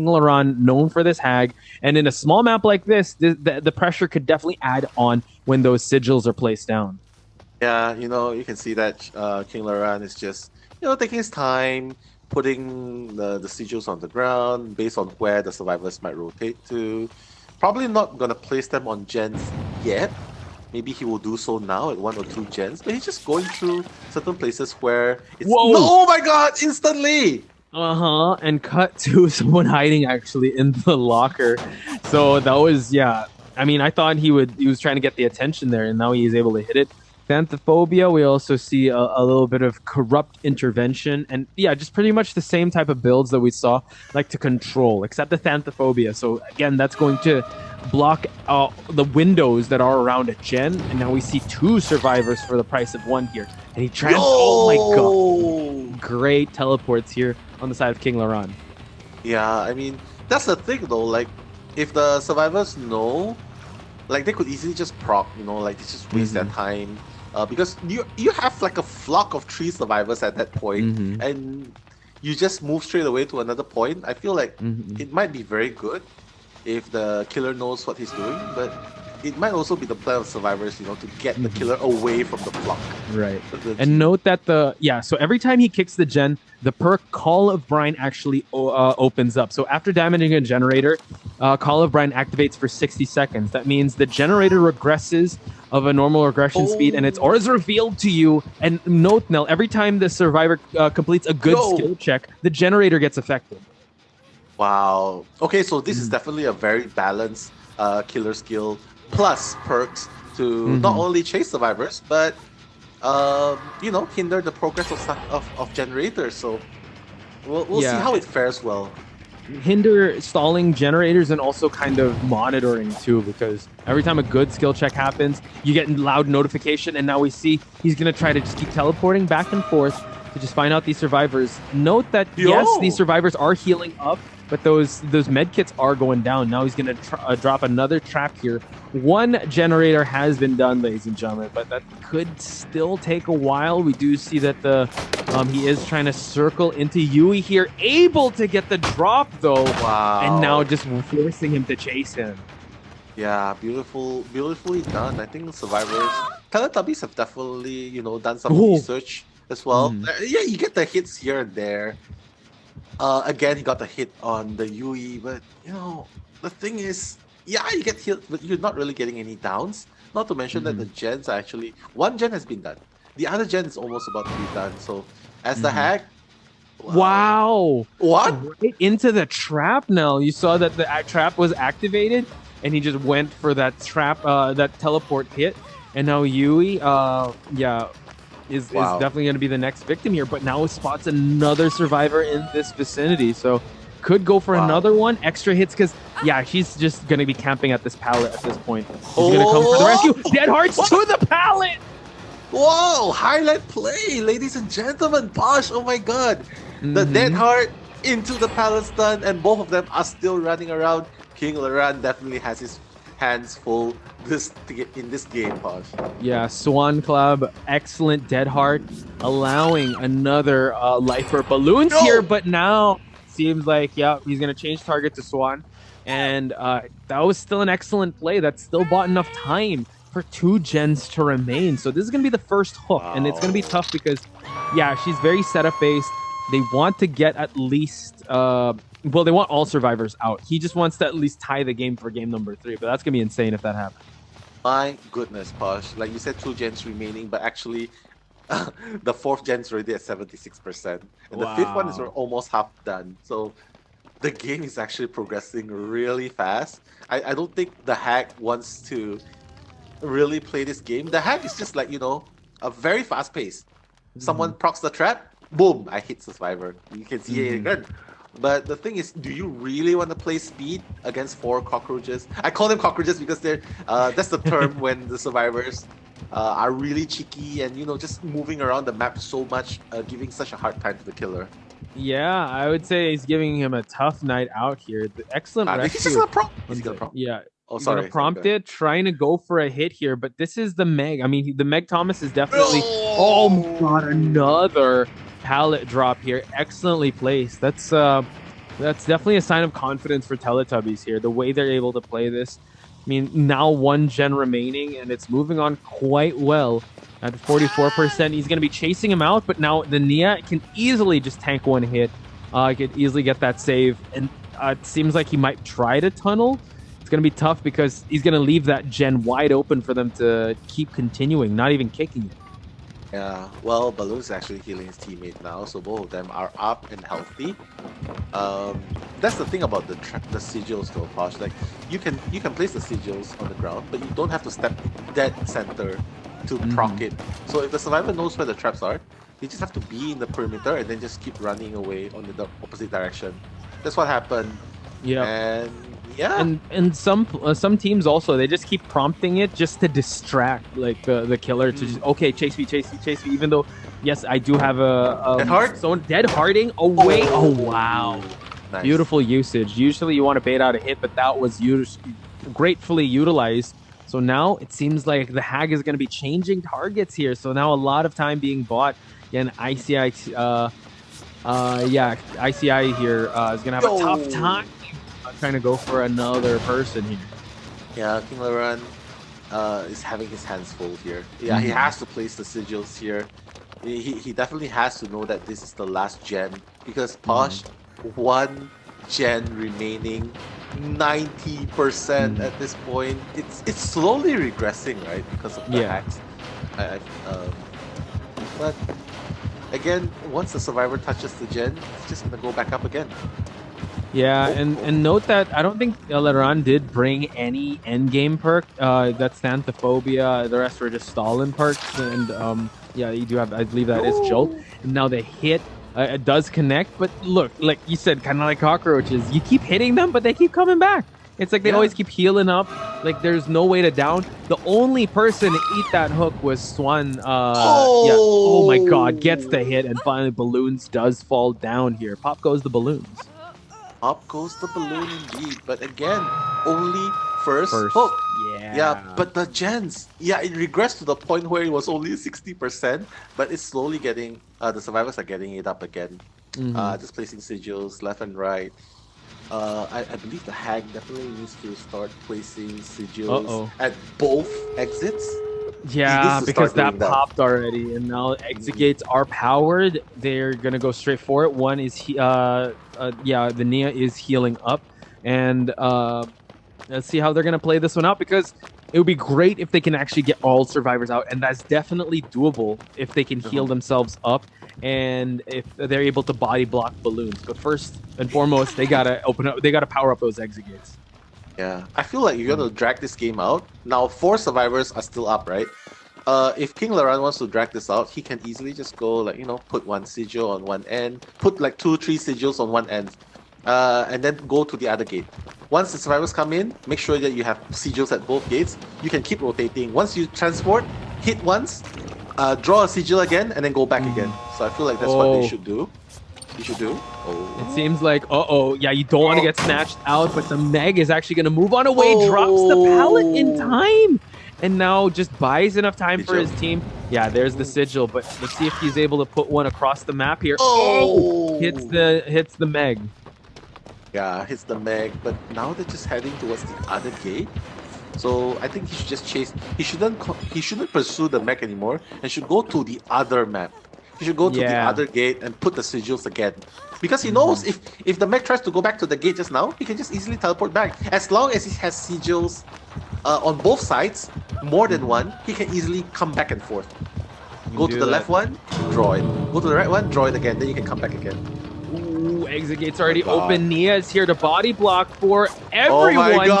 Laurent known for this hag, and in a small map like this, the pressure could definitely add on when those sigils are placed down. Yeah, you can see that King Laurent is just, taking his time, putting the sigils on the ground based on where the survivors might rotate to. Probably not gonna place them on gens yet. Maybe he will do so now at 1 or 2 gens, but he's just going through certain places where it's Whoa! no, oh my god, instantly! And cut to someone hiding actually in the locker. So that was, yeah. I mean, I thought he was trying to get the attention there, and now he's able to hit it. Xanthophobia, we also see a little bit of corrupt intervention, and yeah, just pretty much the same type of builds that we saw, like to control, except the Xanthophobia. So again, that's going to block the windows that are around a gen, and now we see 2 survivors for the price of 1 here. And he oh my god, great teleports here on the side of King Laurent. Yeah, I mean, that's the thing though, like, if the survivors know, like, they could easily just proc, like, they just waste their time. Because you have like a flock of 3 survivors at that point, and you just move straight away to another point. I feel like it might be very good if the killer knows what he's doing, but it might also be the plan of survivors, to get the killer away from the flock. Right. And note that so every time he kicks the gen, the perk Call of Brine actually opens up. So after damaging a generator, Call of Brine activates for 60 seconds. That means the generator regresses of a normal regression speed, and its aura is revealed to you. And note, Nell, every time the survivor completes a good skill check, the generator gets affected. Wow. Okay, so this is definitely a very balanced killer skill plus perks to not only chase survivors, but hinder the progress of generators. So we'll see how it fares well. Hinder stalling generators and also kind of monitoring too, because every time a good skill check happens, you get loud notification, and now we see he's gonna try to just keep teleporting back and forth to just find out these survivors. Note that yes, these survivors are healing up, but those medkits are going down. Now he's going to drop another trap here. 1 generator has been done, ladies and gentlemen, but that could still take a while. We do see that he is trying to circle into Yui here, able to get the drop though. Wow. And now just forcing him to chase him. Yeah, beautifully done. I think survivors, Teletubbies have definitely, done some research as well. Yeah, you get the hits here and there. Again, he got the hit on the Yui, but the thing is, yeah, you get hit, but you're not really getting any downs. Not to mention that the gens are actually 1 gen has been done. The other gen is almost about to be done. So, as the hack, wow, what? Right into the trap now. You saw that the trap was activated, and he just went for that trap, that teleport hit, and now Yui, is definitely going to be the next victim here, but now spots another survivor in this vicinity, so could go for another one. Extra hits, because she's just going to be camping at this pallet at this point. She's going to come for the rescue. Dead Hearts to the pallet! Whoa, highlight play, ladies and gentlemen. Posh, oh my god. The Dead Heart into the pallet stun, and both of them are still running around. King Laurent definitely has his hands full in this game, Posh. Yeah, Swan Club, excellent Dead Heart, allowing another life for balloons here, but now seems like, he's going to change target to Swan. And that was still an excellent play. That still bought enough time for 2 gens to remain. So this is going to be the first hook, and it's going to be tough because, she's very setup-based. They want to get at least... they want all survivors out. He just wants to at least tie the game for game number 3, but that's going to be insane if that happens. My goodness, Posh. Like you said, 2 gens remaining, but actually the 4th gen's already at 76%. And the 5th one is almost half done. So the game is actually progressing really fast. I don't think the hack wants to really play this game. The hack is just like, a very fast pace. Someone procs the trap, boom, I hit survivor. You can see it again. But the thing is, do you really want to play speed against 4 cockroaches? I call them cockroaches because they're that's the term when the survivors are really cheeky and just moving around the map so much, giving such a hard time to the killer. Yeah, I would say he's giving him a tough night out here. The excellent rescue. He's just gonna prompt. He's gonna prompt. Yeah. Oh, sorry. Gonna prompt it, trying to go for a hit here, but this is the Meg. I mean, the Meg Thomas is definitely. Oh my god, another pallet drop here. Excellently placed. That's That's definitely a sign of confidence for Teletubbies here. The way they're able to play this. I mean, now one gen remaining, and it's moving on quite well. At 44%, he's going to be chasing him out, but now the Nia can easily just tank one hit. Could easily get that save, and it seems like he might try to tunnel. It's going to be tough because he's going to leave that gen wide open for them to keep continuing, not even kicking it. Yeah, well, Balloon's actually healing his teammate now, so both of them are up and healthy. That's the thing about the sigils though, Posh. Like, you can place the sigils on the ground, but you don't have to step dead center to proc it. So if the survivor knows where the traps are, they just have to be in the perimeter and then just keep running away on the opposite direction. That's what happened. Yeah. And yeah. And some teams also, they just keep prompting it just to distract like the killer to just, okay, chase me, even though yes, I do have a dead hard? someone dead harding away. Oh wow. Nice. Beautiful usage. Usually you want to bait out a hit, but that was gratefully utilized. So now it seems like the Hag is going to be changing targets here. So now a lot of time being bought. Again, ICI ICI here is going to have a tough time trying to go for another person here. Yeah, King Laurent is having his hands full here. Yeah, he has to place the sigils here. He definitely has to know that this is the last gen, because Posh, one gen remaining, 90% at this point. It's slowly regressing, right? Because of the hacks. But again, once the survivor touches the gen, it's just gonna go back up again. Yeah, and note that I don't think Laurent did bring any endgame perk. That's Xanthophobia. The rest were just Stalin perks, and yeah, you do have, I believe that is Jolt. And now the hit, it does connect, but look, like you said, kind of like cockroaches. You keep hitting them, but they keep coming back. It's like they always keep healing up. Like there's no way to down. The only person to eat that hook was Swan. Yeah. Oh my God, gets the hit, and finally Balloons does fall down here. Pop goes the Balloons. Up goes the balloon indeed, but again, only first hook. Yeah, but the gens, it regressed to the point where it was only 60%, but it's slowly getting, the survivors are getting it up again. Just placing sigils left and right. I believe the Hag definitely needs to start placing sigils at both exits. Yeah, because that popped already, and now exit gates are powered. They're gonna go straight for it. One is the Nia is healing up, and let's see how they're gonna play this one out, because it would be great if they can actually get all survivors out, and that's definitely doable if they can heal themselves up and if they're able to body block Balloons. But first and foremost, they gotta open up. They gotta power up those exit gates. Yeah, I feel like you're gonna drag this game out. Now, 4 survivors are still up, right? If King Laurent wants to drag this out, he can easily just go, like, put one sigil on one end, put like 2-3 sigils on one end, and then go to the other gate. Once the survivors come in, make sure that you have sigils at both gates. You can keep rotating. Once you transport, hit once, draw a sigil again, and then go back again. So I feel like that's what they should do. You should do. It seems like, yeah, you don't want to get snatched out, but the Meg is actually going to move on away, drops the pallet in time, and now just buys enough time for his team. Yeah, there's the sigil, but let's see if he's able to put one across the map here. Hits the Meg. Yeah, hits the Meg, but now they're just heading towards the other gate. So I think he should just chase. He shouldn't pursue the Meg anymore, and should go to the other map. He should go to the other gate and put the sigils again. Because he knows if the mech tries to go back to the gate just now, he can just easily teleport back. As long as he has sigils on both sides, more than one, he can easily come back and forth. Go to the left one, draw it. Go to the right one, draw it again. Then you can come back again. Ooh, exit gate's already open. Nia is here to body block for everyone. Oh my God.